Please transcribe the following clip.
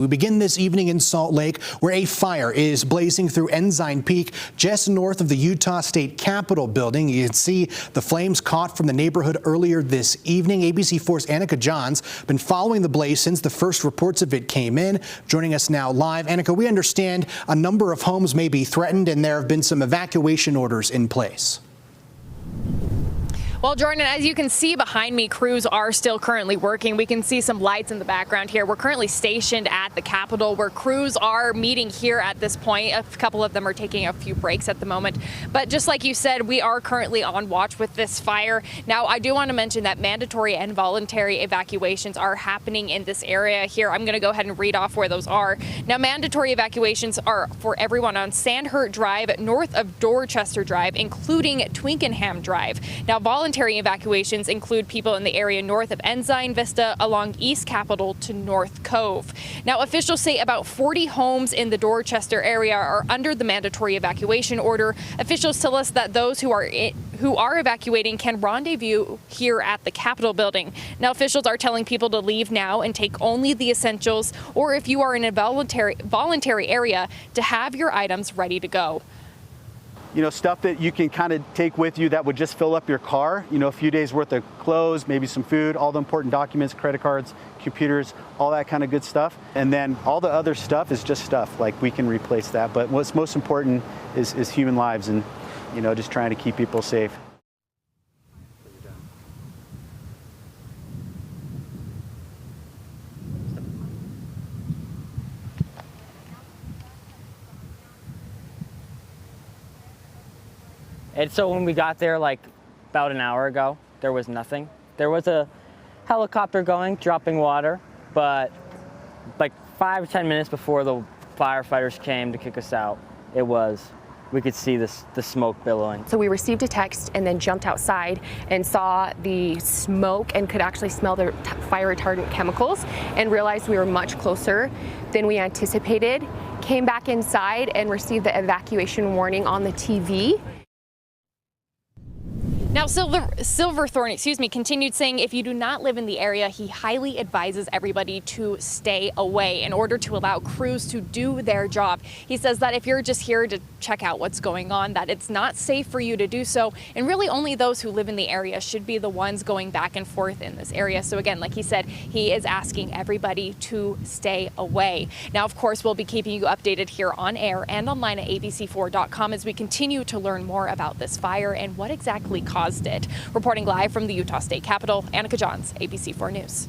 We begin this evening in Salt Lake, where a fire is blazing through Ensign Peak, just north of the Utah State Capitol building. You can see the flames caught from the neighborhood earlier this evening. ABC4's Annika Johns been following the blaze since the first reports of it came in. Joining us now live. Annika, we understand a number of homes may be threatened, and there have been some evacuation orders in place. Well, Jordan, as you can see behind me, crews are still currently working. We can see some lights in the background here. We're currently stationed at the Capitol, where crews are meeting here at this point. A couple of them are taking a few breaks at the moment. But just like you said, we are currently on watch with this fire. Now, I do want to mention that mandatory and voluntary evacuations are happening in this area here. I'm going to go ahead and read off where those are. Now, mandatory evacuations are for everyone on Sandhurst Drive, north of Dorchester Drive, including Twickenham Drive. Now, voluntary evacuations include people in the area north of Ensign Vista along East Capitol to North Cove. Now, officials say about 40 homes in the Dorchester area are under the mandatory evacuation order. Officials tell us that those who are evacuating can rendezvous here at the Capitol building. Now, officials are telling people to leave now and take only the essentials, or if you are in a voluntary area, to have your items ready to go. You know, stuff that you can kind of take with you that would just fill up your car, you know, a few days worth of clothes, maybe some food, all the important documents, credit cards, computers, all that kind of good stuff. And then all the other stuff is just stuff, like we can replace that. But what's most important is human lives and, you know, just trying to keep people safe. And so when we got there, like about an hour ago, there was nothing. There was a helicopter going, dropping water, but like 5 to 10 minutes before the firefighters came to kick us out, we could see the smoke billowing. So we received a text and then jumped outside and saw the smoke and could actually smell the fire retardant chemicals and realized we were much closer than we anticipated. Came back inside and received the evacuation warning on the TV. Now, Silverthorne, continued saying if you do not live in the area, he highly advises everybody to stay away in order to allow crews to do their job. He says that if you're just here to check out what's going on, that it's not safe for you to do so. And really only those who live in the area should be the ones going back and forth in this area. So again, like he said, he is asking everybody to stay away. Now, of course, we'll be keeping you updated here on air and online at abc4.com as we continue to learn more about this fire and what exactly caused it. Reporting live from the Utah State Capitol, Annika Johns, ABC4 News.